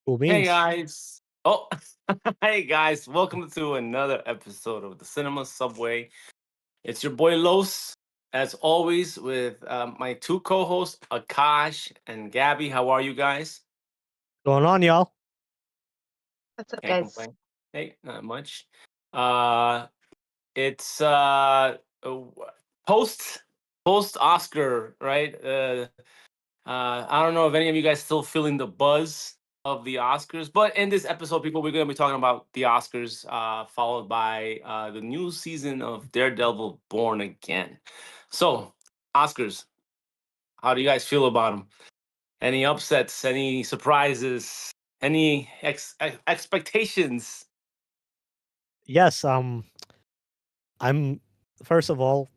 Cool Hey beans. guys. Oh, hey guys. Welcome to another episode of the Cinema Subway. It's your boy Los, as always, with my two co hosts, Akash and Gabby. How are you guys? Going on, y'all? What's up, Can't guys? complain. Hey, not much. Uh, it's post post Oscar, right? I don't know if any of you guys still feeling the buzz of the Oscars, but in this episode, people, we're going to be talking about the Oscars, followed by the new season of Daredevil: Born Again. So, Oscars, how do you guys feel about them? Any upsets? Any surprises? Any expectations? Yes, I'm first of all,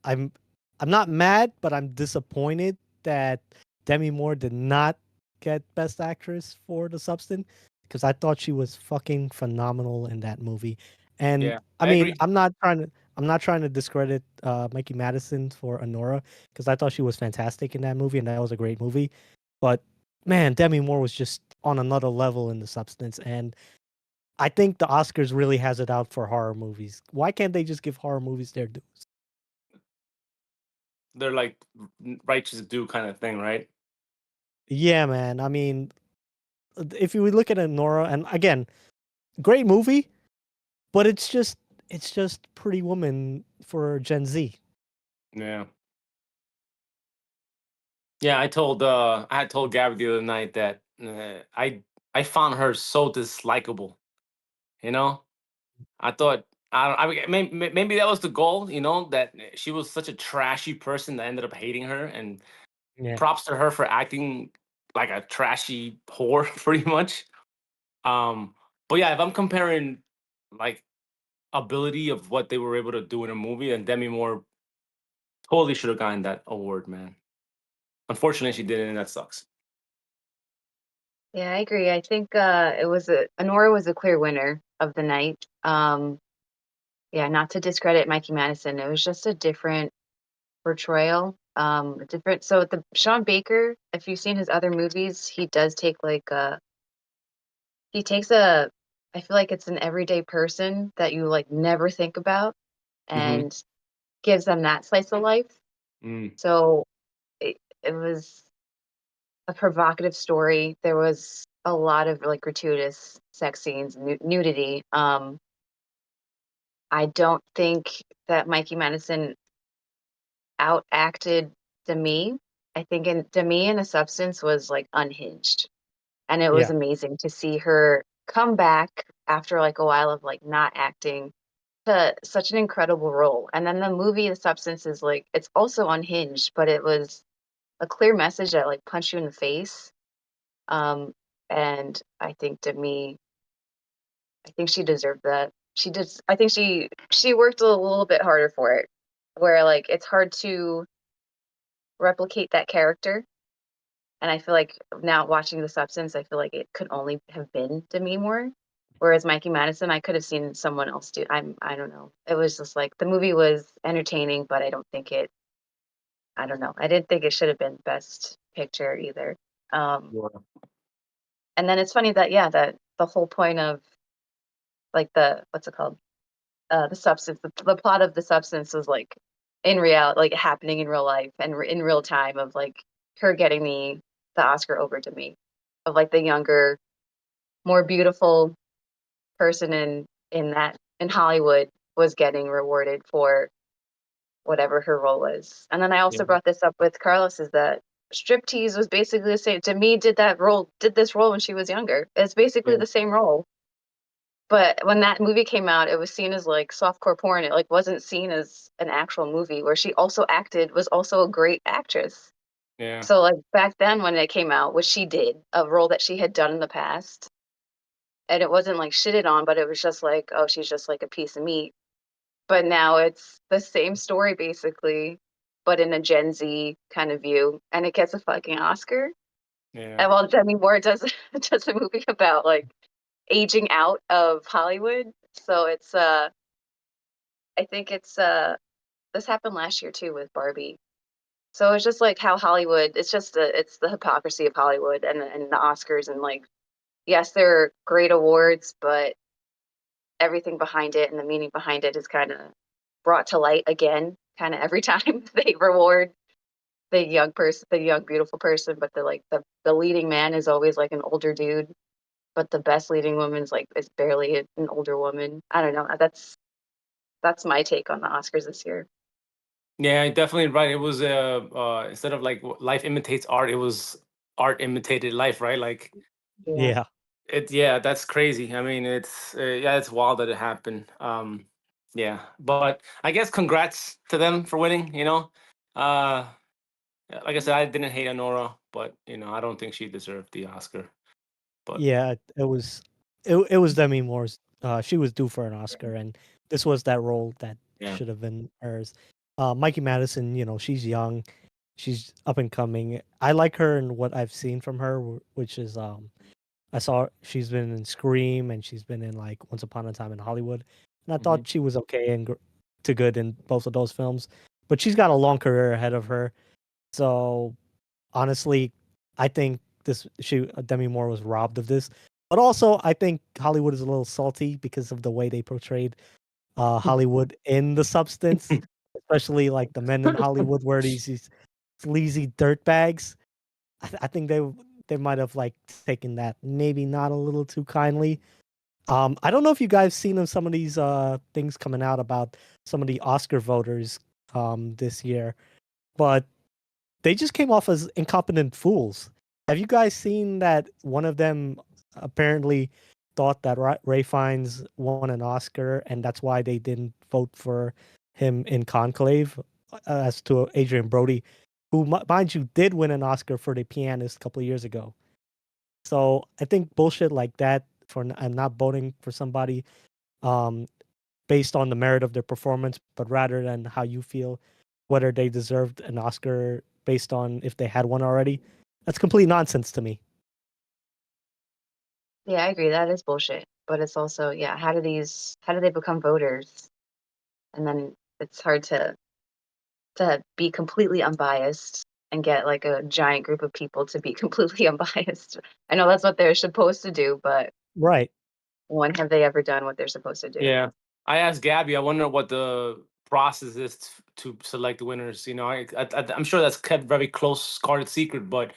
I'm I'm not mad, but I'm disappointed that Demi Moore did not get Best Actress for The Substance because I thought she was fucking phenomenal in that movie. Yeah, And I I mean, agree. I'm not trying to discredit Mikey Madison for Anora because I thought she was fantastic in that movie and that was a great movie. But man, Demi Moore was just on another level in The Substance, and I think the Oscars really has it out for horror movies. Why can't they just give horror movies their due? They're like righteous do kind of thing, right? Yeah, man. I mean, if you would look at Nora, and again, great movie, but it's just Pretty Woman for Gen Z. Yeah. Yeah, I had told Gabby the other night that I found her so dislikable. You know, I thought I don't. I mean, maybe that was the goal. You know, that she was such a trashy person that ended up hating her. And Yeah. props to her for acting like a trashy whore, pretty much. Um, but yeah, if I'm comparing like ability of what they were able to do in a movie, and Demi Moore totally should have gotten that award, man. Unfortunately, she didn't, and that sucks. Yeah, I agree. I think it was Anora was a clear winner of the night. Yeah, not to discredit Mikey Madison, it was just a different portrayal. A different. So the Sean Baker, if you've seen his other movies, he does take he takes a. I feel like it's an everyday person that you like never think about, Hmm. and gives them that slice of life. Mm, So it was a provocative story. There was a lot of like gratuitous sex scenes, nudity. I don't think that Mikey Madison outacted Demi. I think in Demi in a substance was like unhinged, and it was Yeah. amazing to see her come back after like a while of like not acting to such an incredible role. And then the movie The Substance is like it's also unhinged, but it was a clear message that like punched you in the face. Um, and I think Demi I think she deserved that. She did. I think she worked a little bit harder for it, where like it's hard to replicate that character. And I feel like now watching The Substance, I feel like it could only have been Demi Moore. Whereas Mikey Madison, I could have seen someone else do. I don't know. It was just like the movie was entertaining, but I don't think it. I don't know. I didn't think it should have been Best Picture either. Um, sure. and then it's funny that yeah, that the whole point of like the what's it called the substance the plot of the substance was like in reality like happening in real life and in real time of like her getting the Oscar over to me of like the younger more beautiful person in that in Hollywood was getting rewarded for whatever her role was. And then I Yeah. also brought this up with Carlos is that striptease was basically the same to me did this role when she was younger. It's basically Yeah. the same role. But when that movie came out, it was seen as, like, softcore porn, it, like, wasn't seen as an actual movie where she also acted was also a great actress. Yeah. So, like, back then when it came out, which she did, a role that she had done in the past, and it wasn't, like, shitted on, but it was just like, "Oh, she's just like a piece of meat." But now it's the same story basically, but in a Gen Z kind of view, and it gets a fucking Oscar. Yeah. And while Demi Moore does does a movie about, like, aging out of Hollywood, so I think this happened last year too with Barbie. So it's just like how Hollywood it's just it's the hypocrisy of Hollywood and the Oscars and like yes, they're great awards, but everything behind it and the meaning behind it is kind of brought to light again, kind of every time they reward the young person, the young beautiful person, but the leading man is always like an older dude, but the best leading woman's like is barely an older woman. I don't know. That's my take on the Oscars this year. Yeah, definitely right. It was instead of like life imitates art, it was art imitated life, right? Like Yeah. Yeah. yeah, that's crazy. I mean, yeah, it's wild that it happened. Yeah, but I guess congrats to them for winning. Uh, yeah, like I said, I didn't hate Anora, but I don't think she deserved the Oscar. But Yeah, it was Demi Moore's. She was due for an Oscar, and this was that role that yeah, should have been hers. Mikey Madison, she's young, she's up and coming. I like her and what I've seen from her, which is I saw she's been in Scream and she's been in like Once Upon a Time in Hollywood, and I mhm. thought she was okay and to good in both of those films. But she's got a long career ahead of her, so honestly, I think Demi Moore was robbed of this. But also, I think Hollywood is a little salty because of the way they portrayed Hollywood in The Substance, especially like the men in Hollywood were these sleazy dirtbags. I think they might have like taken that maybe not a little too kindly. I don't know if you guys seen some of these things coming out about some of the Oscar voters this year, but they just came off as incompetent fools. Have you guys seen that one of them apparently thought that Ray Fiennes won an Oscar and that's why they didn't vote for him in Conclave, as to Adrian Brody, who, mind you, did win an Oscar for The Pianist a couple of years ago. So I think bullshit like that for I'm not voting for somebody um, based on the merit of their performance, but rather than how you feel, whether they deserved an Oscar based on if they had one already. That's complete nonsense to me. Yeah, I agree. That is bullshit. But it's also, yeah, how do they become voters? And then it's hard to be completely unbiased and get like a giant group of people to be completely unbiased. I know that's what they're supposed to do, but Right. when have they ever done what they're supposed to do? Yeah, I asked Gabby. I wonder what the process is to select the winners. I'm sure that's kept very close, guarded secret. But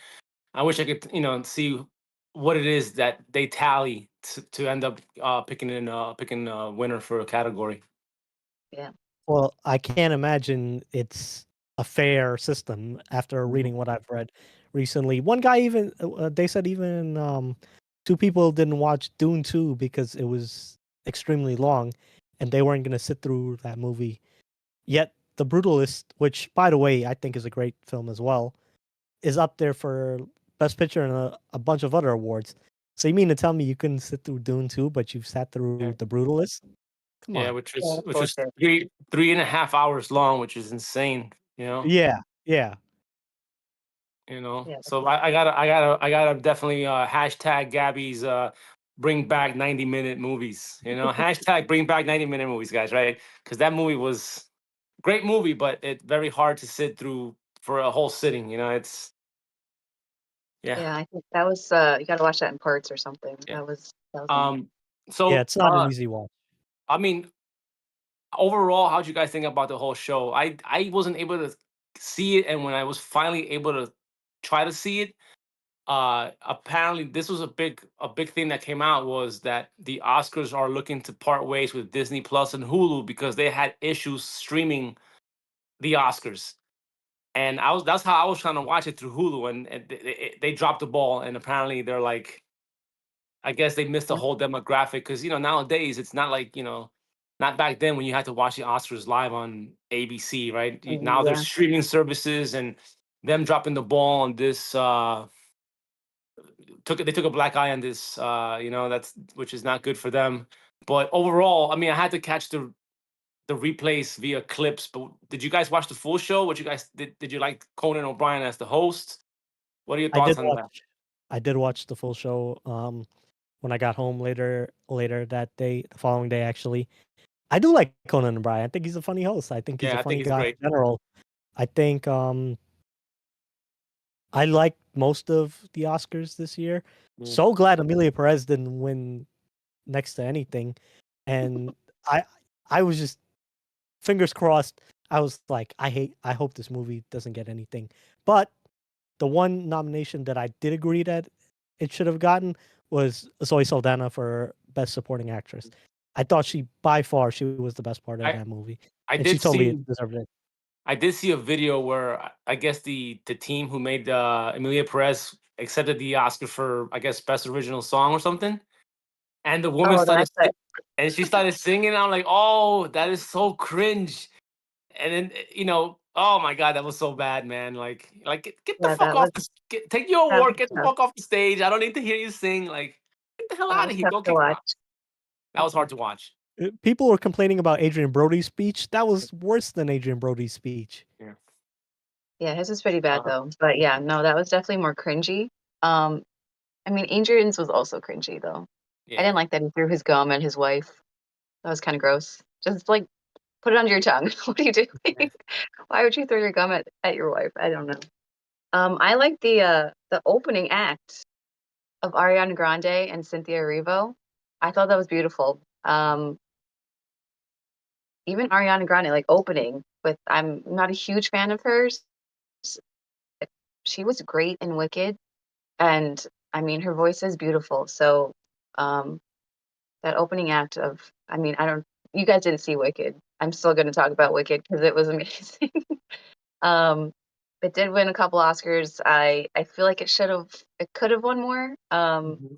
I wish I could, see what it is that they tally to end up picking a winner for a category. Yeah. Well, I can't imagine it's a fair system after Mhm. reading what I've read recently. One guy even they said even two people didn't watch Dune 2 because it was extremely long and they weren't going to sit through that movie. Yet The Brutalist, which by the way I think is a great film as well, is up there for Best Picture and a bunch of other awards. So you mean to tell me you couldn't sit through Dune 2, but you've sat Yeah, through The Brutalist? Come yeah, on. Yeah, that's which was bullshit. three and a half hours long, which is insane. Yeah, yeah. Yeah. So I gotta definitely hashtag Gabby's bring back 90-minute movies. Hashtag bring back 90-minute movies, guys, right? Because that movie was great movie, but it's very hard to sit through for a whole sitting. It's yeah, Yeah, I think that was you gotta watch that in parts or something. yeah. That was intense. Um, Yeah, so it's not an easy watch. I mean, overall, how'd you guys think about the whole show? I wasn't able to see it, and when I was finally able to try to see it, apparently this was a big thing that came out, was that the Oscars are looking to part ways with Disney Plus and Hulu because they had issues streaming the Oscars. And that's how I was trying to watch it through Hulu, and they dropped the ball, and apparently they're like, I guess they missed the Yeah. whole demographic, because nowadays it's not like, not back then when you had to watch the Oscars live on ABC, right? Now there's Yeah. streaming services, and them dropping the ball on this they took a black eye on this, that's which is not good for them. But overall, I mean, I had to catch the replays via clips. But did you guys watch the full show? What you guys did you like Conan O'Brien as the host? What are your I did thoughts on watch that? I did watch the full show when I got home later that day, the following day actually. I do like Conan O'Brien. I think he's a funny host. I think he's a Yeah, I think funny he's guy in great. general. I think I like most of the Oscars this year. Mm. So glad Amelia Perez didn't win next to anything, and I was just fingers crossed. I was like, I hope this movie doesn't get anything. But the one nomination that I did agree that it should have gotten was Zoe Saldana for Best Supporting Actress. I thought by far, she was the best part of I that movie, I and she did totally see deserved it. I did see a video where I guess the team who made Emilia Perez accepted the Oscar for, I guess, best original song or something, and the woman Oh, started that's it. and she started singing. I'm like, oh, that is so cringe. And then oh my god, that was so bad, man. Like get the Yeah, fuck off the take your that award, was get the tough. fuck off the stage. I don't need to hear you sing. Like, get the hell That out was of here. tough Go to kick watch. rocks. That was hard to watch. People were complaining about Adrian Brody's speech. That was worse than Adrian Brody's speech. Yeah. Yeah, his was pretty bad Uh, though. But yeah, no, that was definitely more cringy. I mean, Adrian's was also cringy though. I yeah. didn't like that he threw his gum at his wife. That was kind of gross. Just like put it under your tongue. What are you doing? Why would you throw your gum at your wife? I don't know. I like the opening act of Ariana Grande and Cynthia Erivo. I thought that was beautiful. Even Ariana Grande, like opening with, I'm not a huge fan of hers. She was great in Wicked, and I mean her voice is beautiful. So um, that opening act of, I mean, I don't, you guys didn't see Wicked. I'm still going to talk about Wicked because it was amazing. um, it did win a couple Oscars. I feel like it could have won more. Mhm.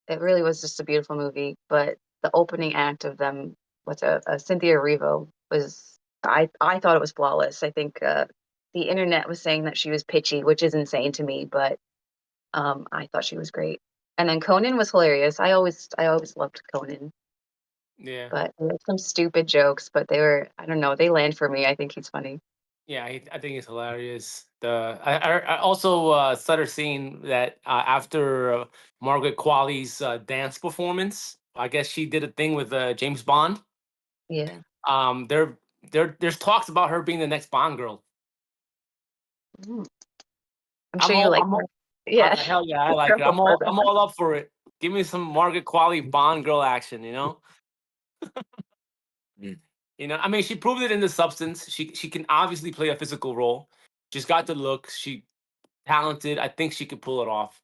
It really was just a beautiful movie, but the opening act of them with a Cynthia Erivo was, I thought it was flawless. I think the internet was saying that she was pitchy, which is insane to me, but I thought she was great. And then Conan was hilarious. I always loved Conan, Yeah. but there were some stupid jokes, but they were, I don't know, they land for me. I think he's funny. Yeah, I think it's hilarious. I also started seeing that after Margaret Qualley's dance performance, I guess she did a thing with James Bond. Yeah. There there's talks about her being the next Bond girl. Mm. I'm I'm sure you all like I'm her. all, Yeah. hell yeah, I like her. Go for that. I'm all up for it. Give me some Margaret Qualley Bond girl action, you know? Mm. I mean, she proved it in the substance. She can obviously play a physical role. She's got the look. She talented. I think she could pull it off.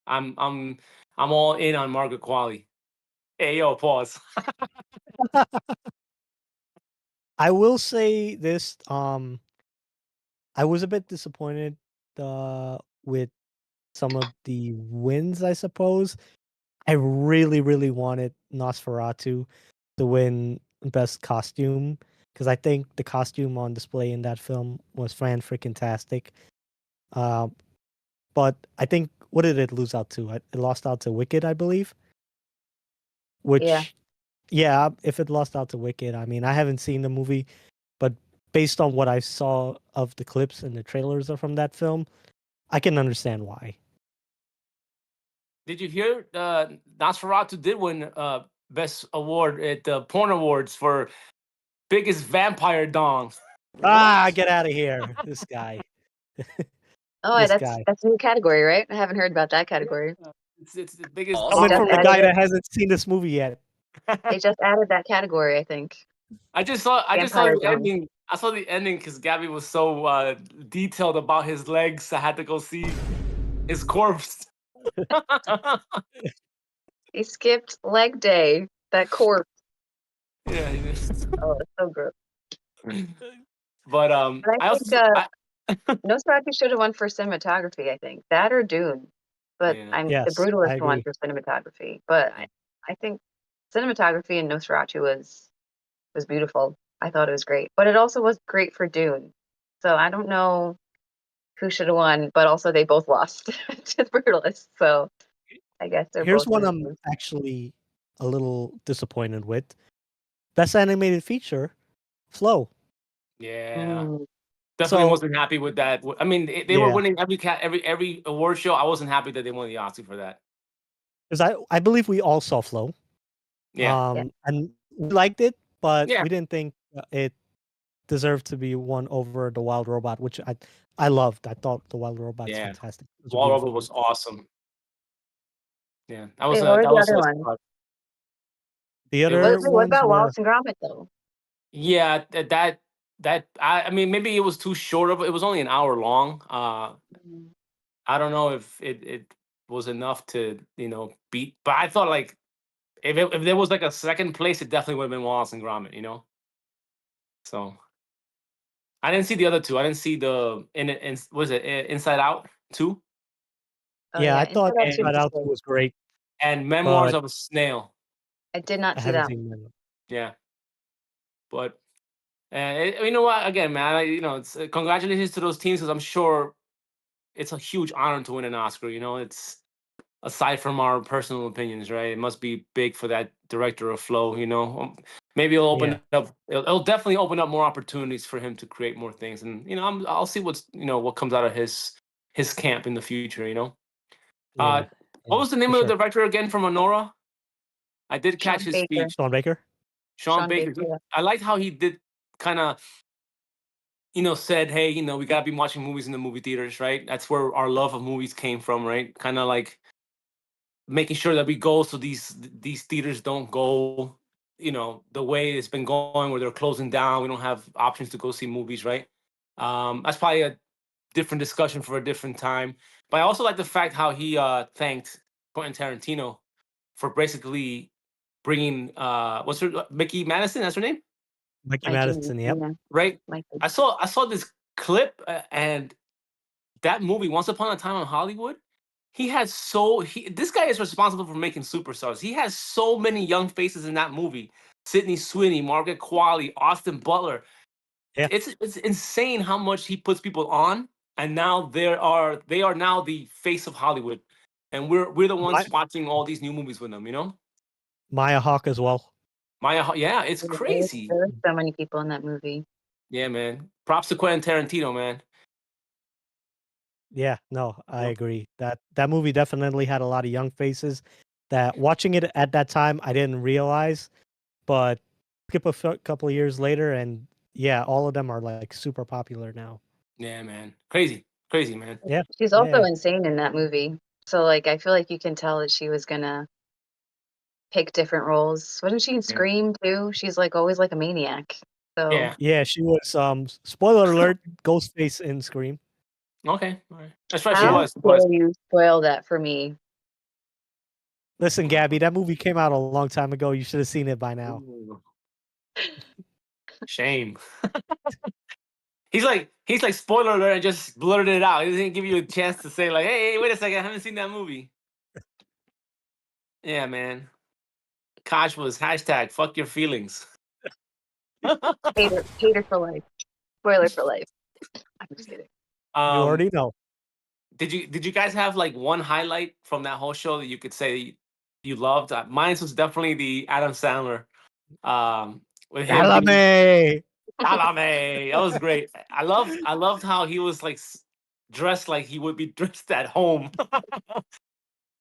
I'm I'm I'm all in on Margaret Qualley. Hey yo, pause. I will say this. I was a bit disappointed with some of the wins, I suppose. I really, really wanted Nosferatu to win best costume because I think the costume on display in that film was fan freaking tastic. Uh, but I think what did it lose out to? It lost out to Wicked, I believe. Yeah. Which, yeah, if it lost out to Wicked, I mean, I haven't seen the movie, but based on what I saw of the clips and the trailers from that film, I can understand why. Did you hear Nosferatu did win best award at the Porn Awards for biggest vampire dong. Ah, get out of here, this guy. Oh, This that's guy. that's a new category, right? I haven't heard about that category. Yeah. It's the biggest They Coming just from the added guy it. that hasn't seen this movie yet. They just added that category, I think. I just saw Vampire the Dawn. ending. I saw the ending because Gabby was so detailed about his legs. I had to go see his corpse. He skipped leg day. That corpse. Yeah, he did. Oh, it's so gross. But But I I think also Nosferatu should have won for cinematography, I think. That or Dune. But yeah. The Yes, I Brutalist won agree. for cinematography. But I think cinematography in Nosferatu was beautiful. I thought it was great. But it also was great for Dune. So I don't know who should have won, but also they both lost to the Brutalist. So I guess they're Here's both one I'm losers. actually a little disappointed with. Best animated feature, Flow. Yeah. Mm, Definitely So, wasn't happy with that. I mean, they were yeah, winning every award show. I wasn't happy that they won the Oscar for that. because I believe we all saw Flow. Yeah. yeah. And we liked it, but Yeah. we didn't think it deserved to be won over the Wild Robot, which I loved. I thought the Wild Robot's Yeah, fantastic. It was a Wall beautiful Robot was movie. awesome. Yeah, Wait, what were that the was other a ones? surprise. The It was other What ones about were Wallace and Gromit though? yeah I mean maybe it was too short of it was only an hour long. Mm. I don't know if it was enough to beat, but I thought like if there was like a second place, it definitely would have been Wallace and Gromit. So I didn't see the other two. I didn't see the in was it Inside Out 2 Oh yeah. yeah, I thought Inside Out 2 and Inside was Out 2 good. was great, Memoirs but of a Snail. I did not I see haven't that one. seen them. Yeah, but you know what? Again, man, it's congratulations to those teams because I'm sure it's a huge honor to win an Oscar. It's aside from our personal opinions, right? It must be big for that director of flow. Maybe it'll Yeah, open up. It'll definitely open up more opportunities for him to create more things, and I'll see what comes out of his camp in the future. Uh, yeah, what yeah, was the name for of sure. the director again from Anora? I did catch Sean his Baker. speech. Sean Baker. Sean Sean Baker. Baker. Yeah. I liked how he did kind of said, hey, we gotta be watching movies in the movie theaters, right? That's where our love of movies came from, right? Kind of like making sure that we go so these theaters don't go, the way it's been going where they're closing down. We don't have options to go see movies, right? That's probably a different discussion for a different time. But I also like the fact how he thanked Quentin Tarantino for basically bringing what's her Mickey Madison? That's her name, Mikey Mikey Madison. Yep. Messina. right? Mikey. I saw this clip and that movie Once Upon a Time in Hollywood. This guy is responsible for making superstars. He has so many young faces in that movie. Sydney Sweeney, Margaret Qualley, Austin Butler. Yeah. It's insane how much he puts people on, and now they are now the face of Hollywood, and we're the ones watching all these new movies with them. Maya Hawke as well. Yeah, it's Yeah, crazy. there were so many people in that movie. Yeah, man. Props to Quentin Tarantino, man. Yeah, no, I Yep. agree. That movie definitely had a lot of young faces that watching it at that time I didn't realize, but skip couple of years later and yeah, all of them are like super popular now. Yeah, man. Crazy, man. Yeah. She's Yeah. also Yeah. insane in that movie. So like I feel like you can tell that she was gonna pick different roles. Wasn't she in Yeah. Scream too? She's like always like a maniac. So Yeah. Yeah, she was spoiler alert, Ghostface in Scream. Okay. All right. That's right. She how Yeah. was. She dare was. you spoil that for me? Listen, Gabby, Mhm. that movie came out a long time ago. You should have seen it by now. Ooh, shame. He's like spoiler alert and just blurted it out. He didn't give you a chance to say like, hey, wait a second, I haven't seen that movie. Yeah, man. Kosh was hashtag fuck your feelings. Hater for life. Spoiler for life. I'm just kidding. You um, already know. did you guys have like one highlight from that whole show that you could say you loved? Mine was definitely the Adam Sandler. With him being Salame. Salame. That was great. I loved how he was like dressed like he would be dressed at home.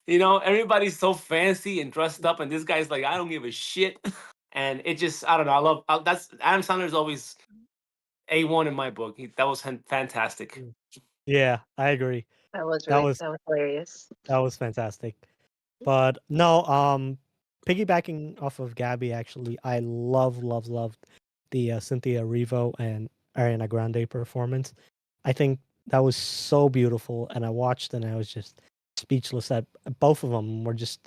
Everybody's so fancy and dressed up, and this guy's like, I don't give a shit. And it just, I don't know. That's Adam Sandler's always A1 in my book. That was fantastic. Yeah, I agree. That was That was hilarious. that was fantastic. But no, piggybacking off of Gabby, actually, I loved the Cynthia Erivo and Ariana Grande performance. I think that was so beautiful, and I watched and I was just speechless. That both of them were just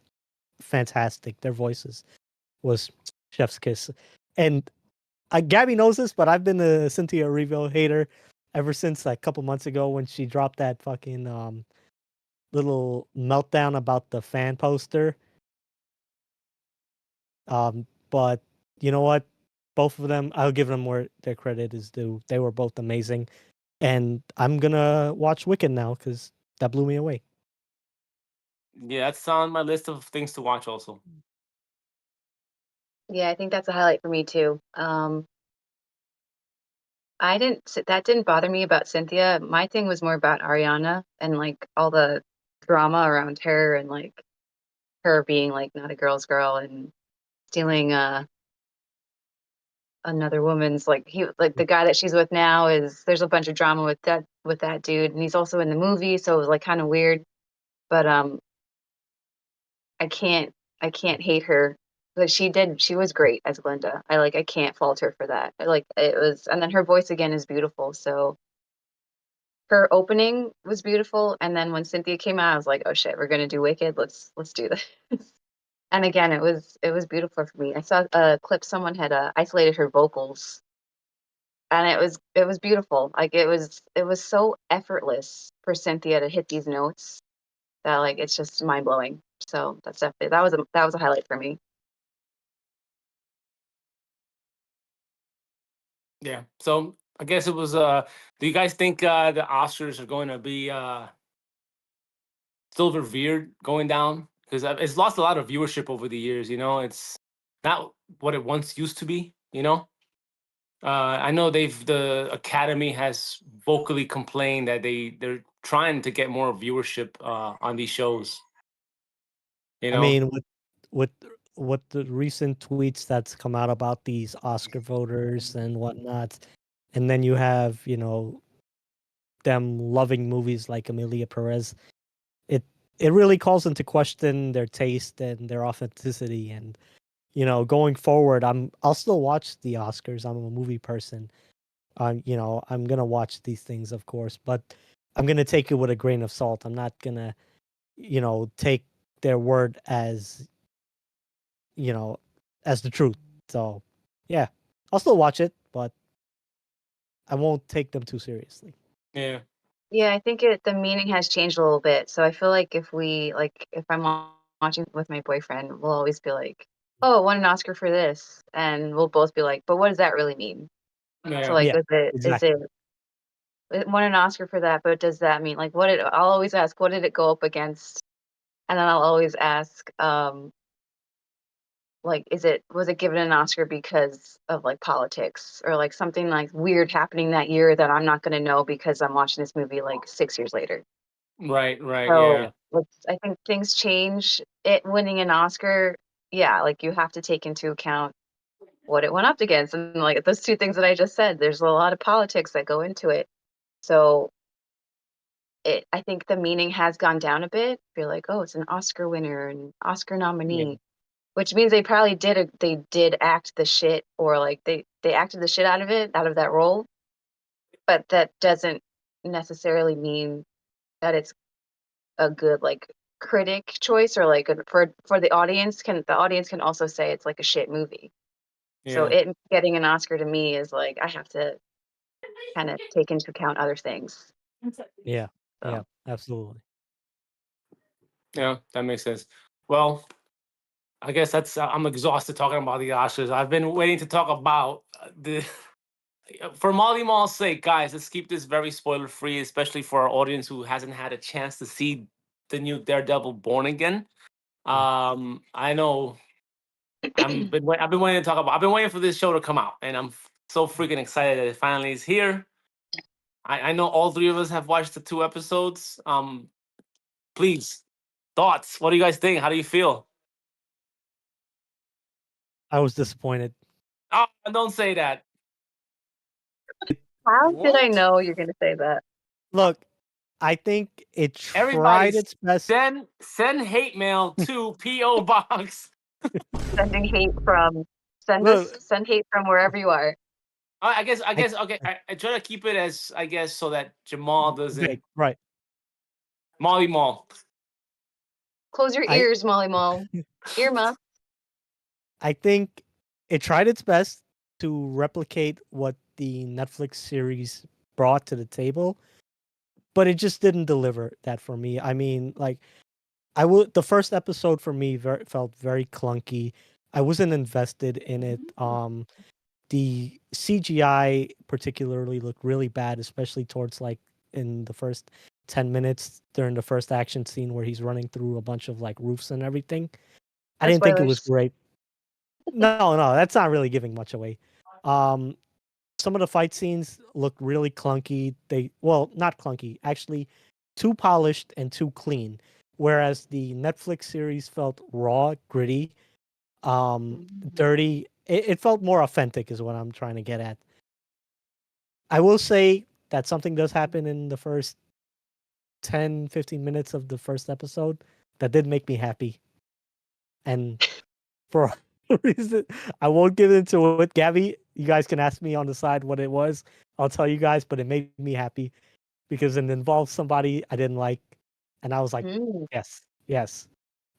fantastic. Their voices was chef's kiss. And Gabby knows this, but I've been a Cynthia Erivo hater ever since like a couple months ago when she dropped that fucking little meltdown about the fan poster. But you know what? Both of them, I'll give them where their credit is due. They were both amazing, and I'm gonna watch Wicked now because that blew me away. Yeah, that's on my list of things to watch also. Yeah, I think that's a highlight for me too. That didn't bother me about Cynthia. My thing was more about Ariana and like all the drama around her and like her being like not a girl's girl and stealing another woman's like the guy that she's with now is there's a bunch of drama with that dude, and he's also in the movie, so it was like kind of weird. But I can't I can't hate her. But she was great as Glinda. I can't fault her for that. Like it was, and then her voice again is beautiful. So her opening was beautiful, and then when Cynthia came out, I was like, oh shit, we're gonna do Wicked. Let's do this. And again, it was beautiful for me. I saw a clip someone had isolated her vocals, and it was beautiful. Like it was so effortless for Cynthia to hit these notes that like it's just mind blowing. So that's definitely that was a highlight for me. Yeah. So I guess it was. Do you guys think the Oscars are going to be still revered going down? Because it's lost a lot of viewership over the years. It's not what it once used to be. I know the Academy has vocally complained that they're trying to get more viewership on these shows. You I know. mean, with what the recent tweets that's come out about these Oscar voters and whatnot, and then you have them loving movies like Amelia Perez. It it really calls into question their taste and their authenticity. And going forward, I'll still watch the Oscars. I'm a movie person. I'm gonna watch these things, of course, but I'm gonna take it with a grain of salt. I'm not gonna take their word you know, as the truth. So, yeah, I'll still watch it, but I won't take them too seriously. Yeah. Yeah, I think the meaning has changed a little bit. So I feel like if I'm watching with my boyfriend, we'll always be like, "Oh, won an Oscar for this," and we'll both be like, "But what does that really mean?" So Yeah. like, Yeah, is exactly. it won an Oscar for that? But does that mean like I'll always ask, what did it go up against? And then I'll always ask, like, was it given an Oscar because of like politics or like something like weird happening that year that I'm not going to know because I'm watching this movie like 6 years later. Right. Right. So Yeah. I think things change. It winning an Oscar, yeah, like you have to take into account what it went up against, and like those two things that I just said. There's a lot of politics that go into it. So I think the meaning has gone down a bit. You're like, oh, it's an Oscar winner and Oscar Yeah. nominee, which means they probably they did act the shit, or like they acted the shit out of it, out of that role. But that doesn't necessarily mean that it's a good like critic choice, or like for the audience can also say it's like a shit movie. So Yeah. it getting an Oscar to me is like I have to kind of take into account other things. Yeah, So yeah, absolutely. Yeah. That makes sense. Well, I guess that's. I'm exhausted talking about the Oscars. I've been waiting to talk about the. For Molly Mall's sake, guys, let's keep this very spoiler free, especially for our audience who hasn't had a chance to see the new Daredevil Born Again. Yeah. I know I've been waiting to talk about. I've been waiting for this show to come out, and I'm so freaking excited that it finally is here. I know all three of us have watched the 2 episodes. Please, thoughts. What do you guys think? How do you feel? I was disappointed. Oh, don't say that. how did I What? know you're gonna say that? Look, I think it Everybody tried its best. send hate mail to PO Box. Sending hate from Look, send hate from wherever you are. I Okay. I try to keep it as so that Jamal doesn't vague, right. Molly Mall. Close your I ears, Molly Mall. Earmuff. I think it tried its best to replicate what the Netflix series brought to the table, but it just didn't deliver that for me. I mean, like the first episode for me felt very clunky. I wasn't invested in it. The CGI particularly looked really bad, especially towards like in the first 10 minutes during the first action scene where he's running through a bunch of like roofs and everything. I No didn't think it was spoilers. great. No, that's not really giving much away. Um, some of the fight scenes looked really clunky. Well, not clunky, actually too polished and too clean. Whereas the Netflix series felt raw, gritty, dirty, it felt more authentic, is what I'm trying to get at. I will say that something does happen in the first 10, 15 minutes of the first episode that did make me happy. And for a reason, I won't get into it. Gabby, you guys can ask me on the side what it was. I'll tell you guys, but it made me happy because it involved somebody I didn't like. And I was like, Mm. yes, yes.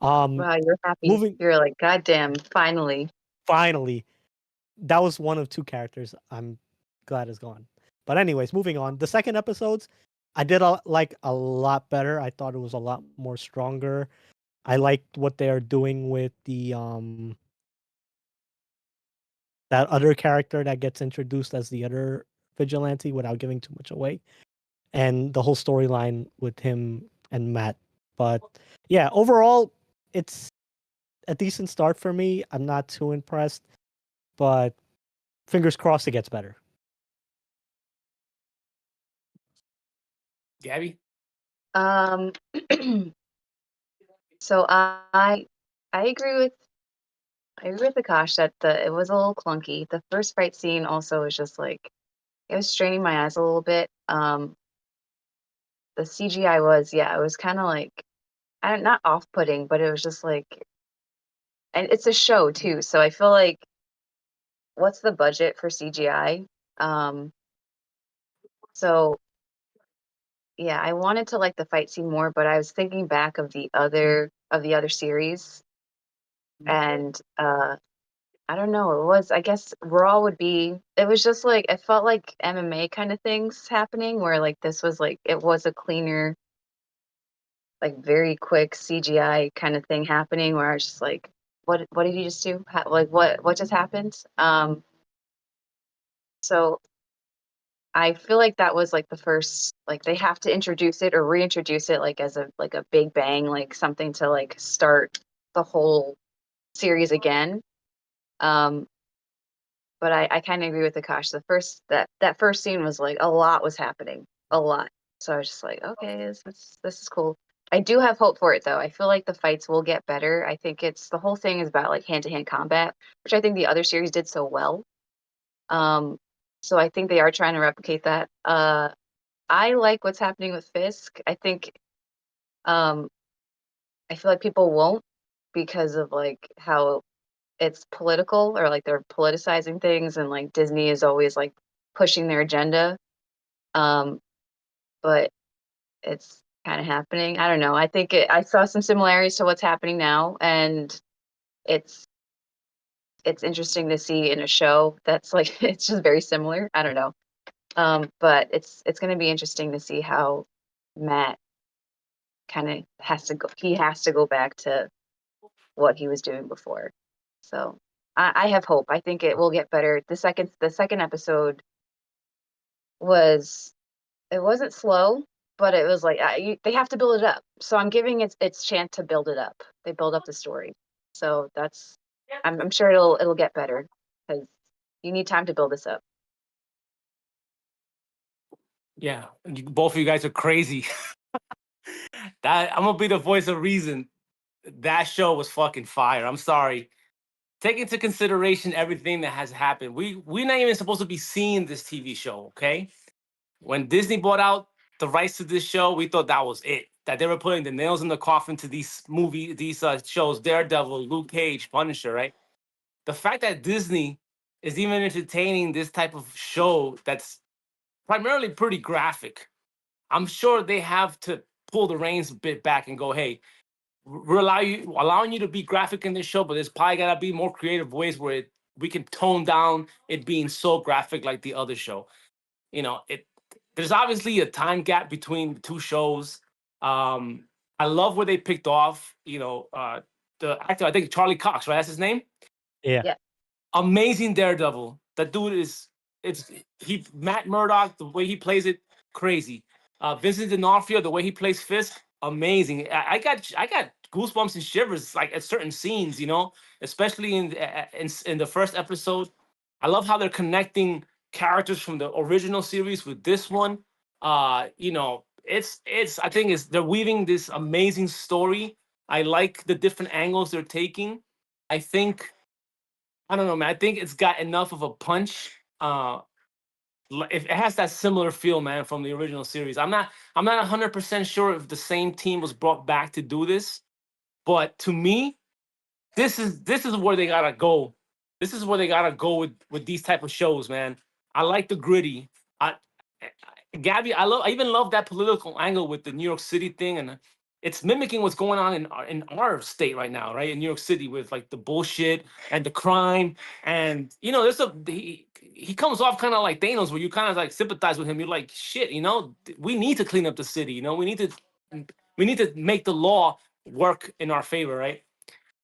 Wow, you're happy. Moving, You're like, God damn, finally. finally, that was one of two characters I'm glad is gone. But anyways, moving on. The second episodes, I did like a lot better. I thought it was a lot more stronger. I liked what they're doing with the that other character that gets introduced as the other vigilante without giving too much away, and the whole storyline with him and Matt. But yeah, overall, it's a decent start for me. I'm not too impressed, but fingers crossed it gets better. Gabby? Um, so I agree with Akash that it was a little clunky. The first fight scene also was just like it was straining my eyes a little bit. The CGI was, yeah, it was kind of like not off-putting, but it was just like, and it's a show too, so I feel like what's the budget for CGI? Um, so yeah, I wanted to like the fight scene more, but I was thinking back of the other series, and I don't know. It was, I guess, Raw would be. It was just like it felt like MMA kind of things happening, where like this was like it was a cleaner, like very quick CGI kind of thing happening, where I was just like, what did you just do? Like what just happened? So I feel like that was like the first, like they have to introduce it or reintroduce it like as a big bang, like something to like start the whole series again. Um, but I kind of agree with Akash. The first that first scene was like a lot was happening, a lot. So I was just like, okay, this is cool. I do have hope for it though. I feel like the fights will get better. I think it's the whole thing is about like hand to hand combat, which I think the other series did so well. Um, so I think they are trying to replicate that. I like what's happening with Fisk. I think um, I feel like people won't because of like how it's political or like they're politicizing things and like Disney is always like pushing their agenda. Um, but it's kind of happening. I don't know. I think I saw some similarities to what's happening now, and it's it's interesting to see in a show that's like it's just very similar. I don't know. But it's going to be interesting to see how Matt kind of has to go. He has to go back to what he was doing before. So I have hope. I think it will get better. The second episode was it wasn't slow, but it was like they have to build it up. So I'm giving its chance to build it up. They build up the story. So that's I'm sure it'll get better because you need time to build this up. Yeah, both of you guys are crazy. That I'm gonna be the voice of reason. That show was fucking fire. I'm sorry. Take into consideration everything that has happened. We're not even supposed to be seeing this TV show, okay? When Disney bought out the rights to this show, we thought that was it. That they were putting the nails in the coffin to these shows, Daredevil, Luke Cage, Punisher, right? The fact that Disney is even entertaining this type of show that's primarily pretty graphic, I'm sure they have to pull the reins a bit back and go, hey, we're allowing you to be graphic in this show, but there's probably gotta be more creative ways where we can tone down it being so graphic like the other show. There's obviously a time gap between the two shows. I love where they picked off, the actor, I think Charlie Cox, right? That's his name. Yeah. Yeah. Amazing Daredevil. That dude it's he Matt Murdock, the way he plays it, crazy. Vincent D'Onofrio, the way he plays Fisk, amazing. I got goosebumps and shivers like at certain scenes, especially in the first episode. I love how they're connecting characters from the original series with this one. It's I think it's they're weaving this amazing story. I like the different angles they're taking. I think I don't know, man. I think it's got enough of a punch. If it has that similar feel, man, from the original series. I'm not 100% sure if the same team was brought back to do this, but to me, this is where they gotta go. This is where they gotta go with these type of shows, man. I like the gritty. Gabby, I even love that political angle with the New York City thing, and it's mimicking what's going on in our state right now, right? In New York City with like the bullshit and the crime, and there's he comes off kind of like Thanos, where you kind of like sympathize with him. You're like, shit, we need to clean up the city. We need to make the law work in our favor, right?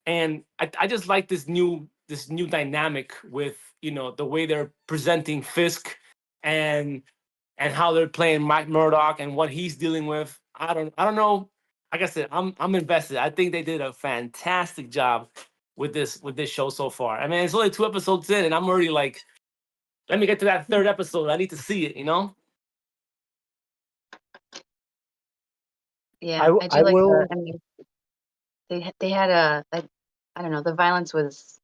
And I just like this new dynamic with the way they're presenting Fisk and how they're playing Mike Murdock and what he's dealing with. I don't know. Like I said, I'm invested. I think they did a fantastic job with this show so far. I mean, it's only 2 episodes in, and I'm already like, let me get to that third episode. I need to see it. Yeah, I do I like will. I mean, they had I don't know, the violence was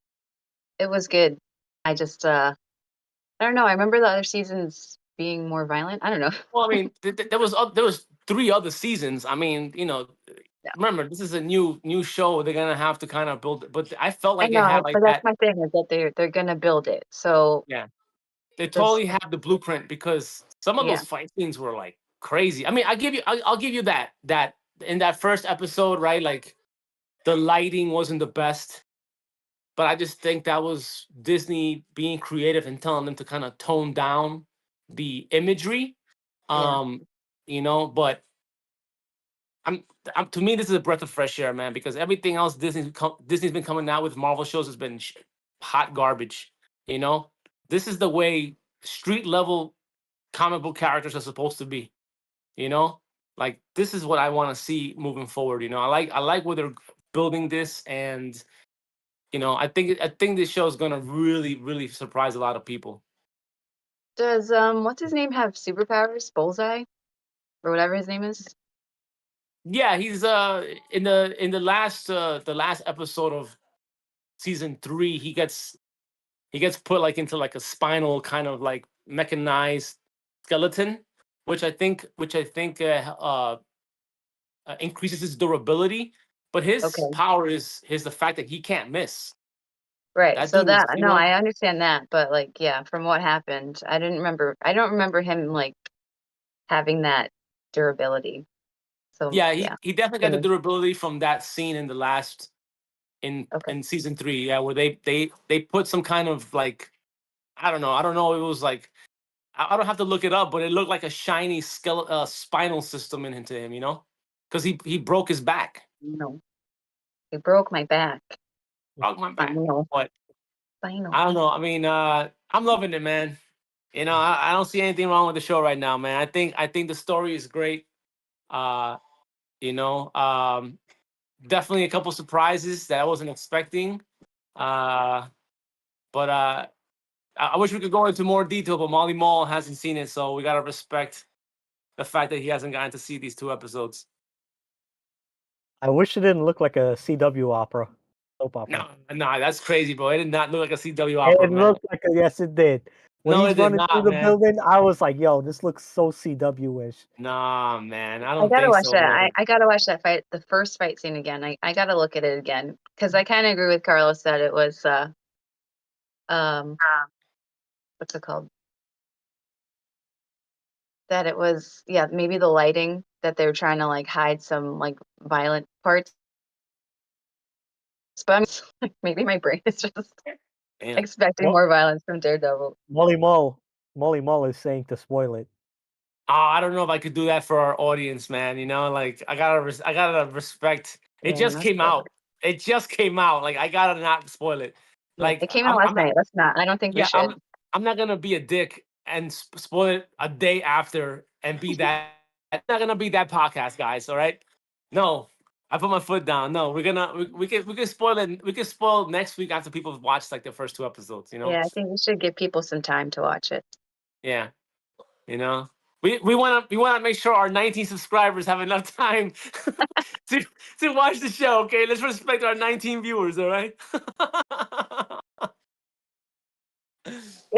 good. I just I don't know. I remember the other seasons being more violent. I don't know. Well, I mean, there was 3 other seasons. I mean, Yeah. remember, this is a new show. They're gonna have to kind of build it. But I felt I like it had know, like but that's that. my thing is that they're gonna build it. So Yeah, they just totally have the blueprint, because some of yeah, those fight scenes were like crazy. I mean, I'll give you that in that first episode, right? Like the lighting wasn't the best, but I just think that was Disney being creative and telling them to kind of tone down the imagery. yeah. Um, but I'm, to me, this is a breath of fresh air, man, because everything else Disney's been coming out with Marvel shows has been hot garbage. You know, this is the way street level comic book characters are supposed to be. You know, like this is what I want to see moving forward. I like where they're building this, and I think this show is gonna really, really surprise a lot of people. Does what's his name have superpowers? Bullseye or whatever his name is. Yeah, he's in the last episode of season 3, he gets put like into like a spinal kind of like mechanized skeleton, which I think increases his durability. But his Okay, power is the fact that he can't miss. right. That So dude is, that no, I understand that, but like yeah, from what happened, I didn't remember. I don't remember him like having that durability. So yeah, he yeah, he definitely got the gonna durability from that scene in the last in okay. in season 3. Yeah, where they put some kind of like, I don't know. It was like, I don't have to look it up, but it looked like a shiny spinal system into him, because he broke his back. No, it broke my back. Broke my back. Spinal, But spinal. I don't know. I mean, I'm loving it, man. I don't see anything wrong with the show right now, man. I think the story is great. Uh, you know, um, Definitely a couple surprises that I wasn't expecting. Uh, but I wish we could go into more detail, but Molly Mall hasn't seen it, so we gotta respect the fact that he hasn't gotten to see these 2 episodes. I wish it didn't look like a CW opera, soap opera. No, no, that's crazy, bro. It did not look like a CW opera, It man. looked like a yes, it did. When No, it he's did running through not, the man. building, I was like, "Yo, this looks so CW-ish." Nah, man. I I don't gotta think watch so, that. bro. I gotta watch that fight, the first fight scene again. I gotta look at it again because I kind of agree with Carlos that it was um what's it called? That it was yeah maybe the lighting that they were trying to like hide some like violent parts. But maybe my brain is just Damn. expecting Well, more violence from Daredevil. Molly Mall, Molly Mall is saying to spoil it. I don't know if I could do that for our audience, man. Like I gotta respect. It Yeah, just no came spoiler. out. It just came out. Like I gotta not spoil it. Yeah, Like it came out I'm last not. night. Let's not. I don't think we Yeah, should. I'm not gonna be a dick and spoil it a day after and be that. I'm not gonna be that podcast, guys. All right? No, I put my foot down. No, we can spoil it. We can spoil next week after people have watched like the first 2 episodes. Yeah, I think we should give people some time to watch it. Yeah. You know, we wanna make sure our 19 subscribers have enough time to to watch the show. Okay, let's respect our 19 viewers. All right.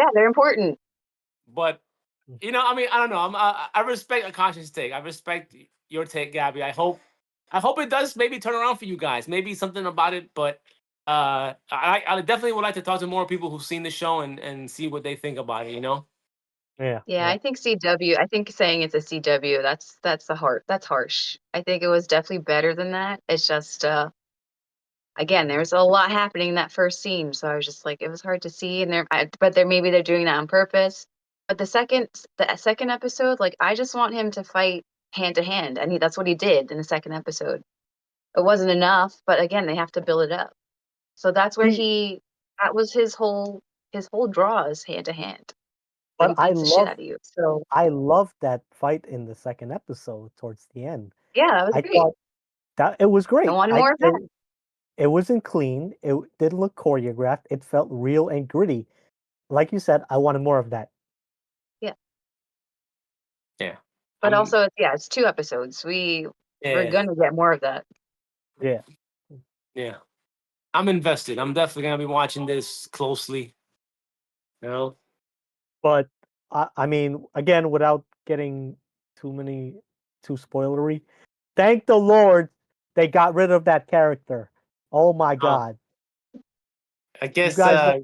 Yeah, they're important. But I mean, I don't know. I respect a conscious take. I respect your take, Gabby. I hope it does maybe turn around for you guys. Maybe something about it, but I definitely would like to talk to more people who've seen the show and see what they think about it. Yeah. Yeah, I think CW. I think saying it's a CW, that's harsh. I think it was definitely better than that. It's just again, there's a lot happening in that first scene, so I was just like, it was hard to see, and but maybe they're doing that on purpose. But the second episode, like, I just want him to fight hand to hand, and that's what he did in the second episode. It wasn't enough, but again, they have to build it up. So that's where See, that was his whole draw is hand to hand. So but he beats the shit out of you. So I loved that fight in the second episode towards the end. yeah, that was I great. thought that it was I great. wanted more of that. It wasn't clean. It didn't look choreographed. It felt real and gritty. Like you said, I wanted more of that. Yeah. Yeah. But I'm also, it's 2 episodes. We're yeah, gonna get more of that. Yeah. yeah. I'm invested. I'm definitely gonna be watching this closely. You know? But I mean, again, without getting too spoilery, thank the Lord they got rid of that character. Oh my Oh, God. I You guess guys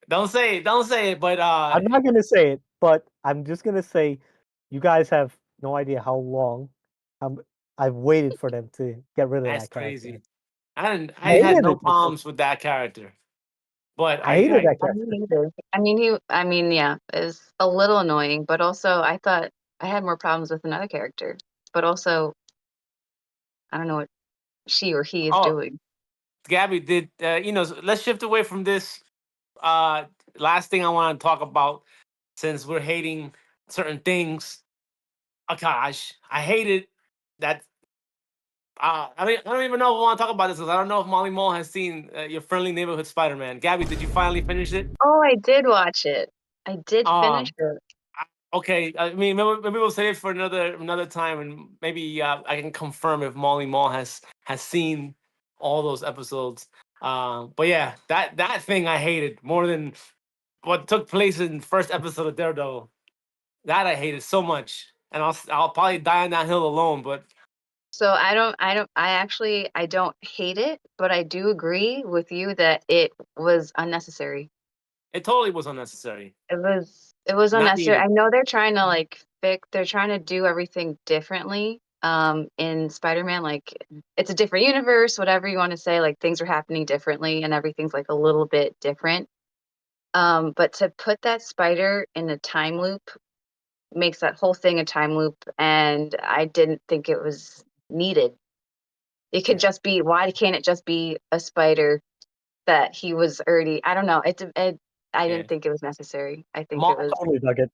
don't say it, but I'm not gonna say it, but I'm just gonna say you guys have no idea how long I've waited for them to get rid of that's that character. crazy. I I had hated no it. problems with that character. But I hated that I character. mean, neither. Yeah, it's a little annoying, but also I thought I had more problems with another character. But also, I don't know what she or he is oh, doing. Gabby, did let's shift away from this. Uh Last thing I want to talk about, since we're hating certain things. Oh gosh, I hated that. I don't even know if I want to talk about this because I don't know if Molly Mole has seen Your Friendly Neighborhood Spider-Man. Gabby, did you finally finish it? Oh, I did watch it. I did finish Um, it. okay. I mean, maybe we'll save it for another time, and maybe I can confirm if Molly Mall has seen all those episodes. But yeah, that thing I hated more than what took place in the first episode of Daredevil. That I hated so much, and I'll probably die on that hill alone. But So I don't hate it, but I do agree with you that it was unnecessary. it totally was unnecessary, It was not unnecessary. needed. I know they're trying to they're trying to do everything differently in Spider-Man. Like, it's a different universe, whatever you want to say, like things are happening differently and everything's like a little bit different. But to put that spider in a time loop makes that whole thing a time loop, and I didn't think it was needed. It could Yeah. just be, why can't it just be a spider that he was already, I don't know. I Yeah, didn't think it was necessary. I think Mo- it was, Totally dug it.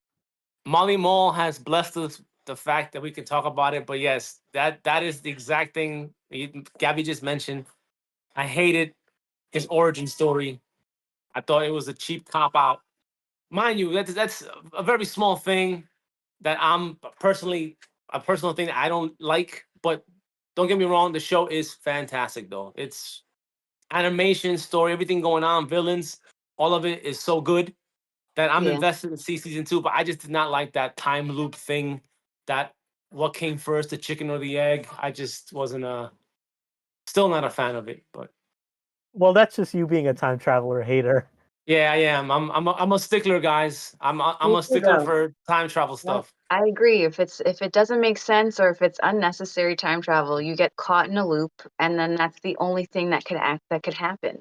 Molly Mall has blessed us the fact that we can talk about it. But yes, that is the exact thing Gabby just mentioned. I hated his origin story. I thought it was a cheap cop out. Mind you, that's a very small thing that I'm personally a personal thing that I don't like. But don't get me wrong, the show is fantastic though. It's animation, story, everything going on, villains, all of it is so good that I'm yeah. invested in season two. But I just did not like that time loop thing. That what came first, the chicken or the egg? I just wasn't still not a fan of it. But Well, that's just you being a time traveler hater. yeah, I am. I'm a stickler, guys. I'm Me a too, stickler though. for time travel Yep. stuff. I agree. If it doesn't make sense or if it's unnecessary time travel, you get caught in a loop, and then that's the only thing that could happen.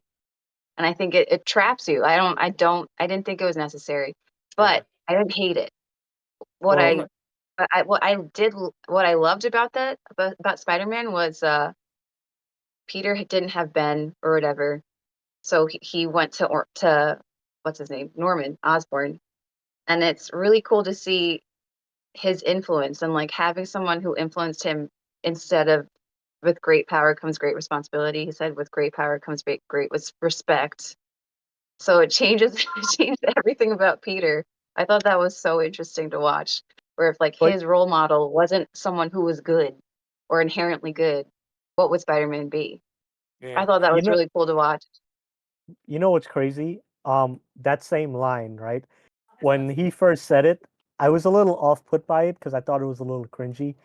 And I think it traps you. I didn't think it was necessary, Yeah. but I didn't hate it. What Well, I what I loved about about Spider-Man was Peter didn't have Ben or whatever, so he went to what's his name, Norman Osborn, and it's really cool to see his influence and like having someone who influenced him instead of, with great power comes great responsibility. He said with great power comes great respect. So it changes it changed everything about Peter. I thought that was so interesting to watch. Where if like but his role model wasn't someone who was good or inherently good, what would Spider-Man be? I Yeah. thought that you was know, really cool to watch. you know what's crazy? that same line, right? When he first said it, I was a little off put by it because I thought it was a little cringy.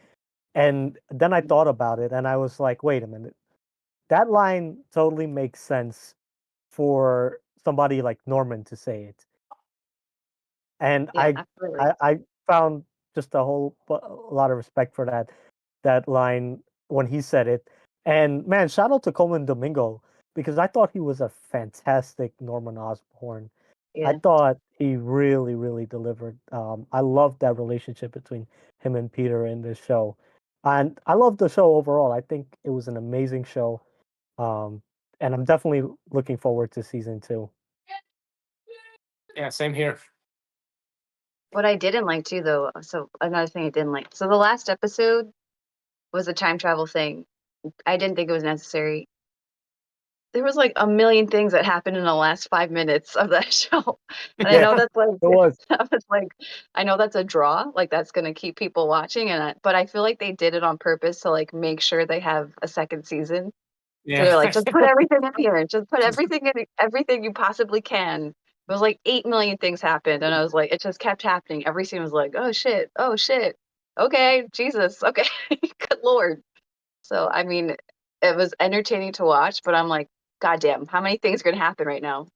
And then I thought about it and I was like, wait a minute. That line totally makes sense for somebody like Norman to say it. And Yeah, absolutely. I found just a lot of respect for that line when he said it. And man, shout out to Coleman Domingo because I thought he was a fantastic Norman Osborn. I Yeah. thought he really, really delivered. I loved that relationship between him and Peter in this show, and I love the show overall. I think it was an amazing show, um, and I'm definitely looking forward to season 2. Yeah, same here. What I didn't like too, though, so another thing I didn't like. So the last episode was a time travel thing. I didn't think it was necessary. There was like a million things that happened in the last 5 minutes of that show, and I Yeah, know that's like it was. that was like I know that's a draw, like that's gonna keep people watching, but I feel like they did it on purpose to like make sure they have a second season. So Yeah. they're like, just put everything in here, just put everything in, everything you possibly can. It was like 8 million things happened, and I was like, it just kept happening. Every scene was like, oh shit, okay, Jesus, okay, good lord. So I mean, it was entertaining to watch, but I'm like, goddamn, how many things are gonna happen right now?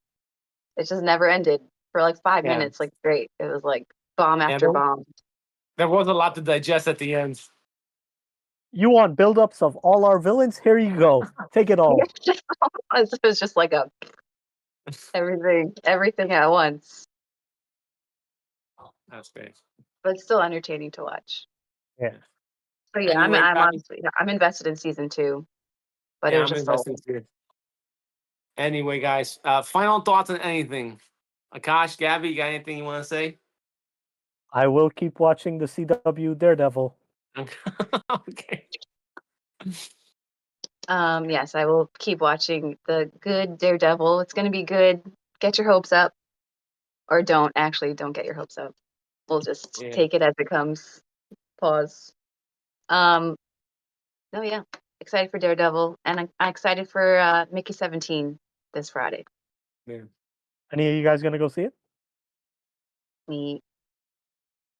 It just never ended for like five Yeah. minutes, like straight. It was like bomb Yeah, after bomb. there was a lot to digest at the end. You want buildups of all our villains? Here you go. Take it all. It was just like a everything at once, That's great. but still entertaining to watch. Yeah. So yeah, Anyway, I'm guys, honestly, yeah, I'm invested in season 2, but it yeah, was I'm just so invested too. Anyway, guys, final thoughts on anything? Akash, Gabby, you got anything you want to say? I will keep watching the CW Daredevil. Okay. yes, I will keep watching the good Daredevil. It's gonna be good. Get your hopes up, or don't get your hopes up. We'll just Yeah. take it as it comes. Pause. Um, no, yeah, excited for Daredevil, and I'm excited for Mickey 17 this Friday. Yeah. Any of you guys gonna go see it? Me,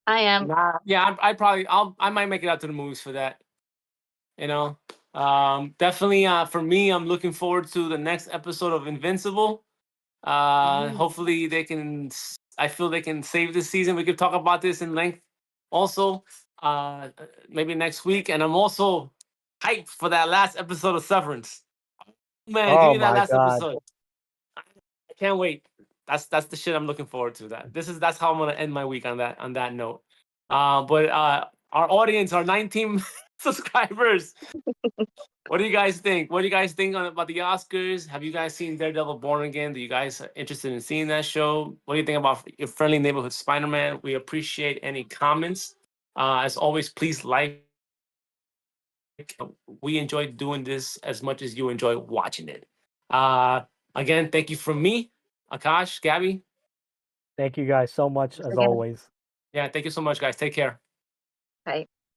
I am. Nah, yeah, I might make it out to the movies for that. You know, definitely. For me, I'm looking forward to the next episode of Invincible. Hopefully I feel they can save this season. We could talk about this in length also, maybe next week. And I'm also hyped for that last episode of Severance. Man, give Oh me that my last god. episode. I can't wait. That's the shit I'm looking forward to. That's how I'm gonna end my week on that note. But our audience, our 19 subscribers. What do you guys think? What do you guys think about the Oscars? Have you guys seen Daredevil Born Again? Do you guys are interested in seeing that show? What do you think about your friendly neighborhood Spider-Man? We appreciate any comments. As always, please like. We enjoy doing this as much as you enjoy watching it. Again, thank you from me, Akash, Gabby. Thank you guys so much Once as again, always. Yeah, thank you so much, guys. Take care. bye.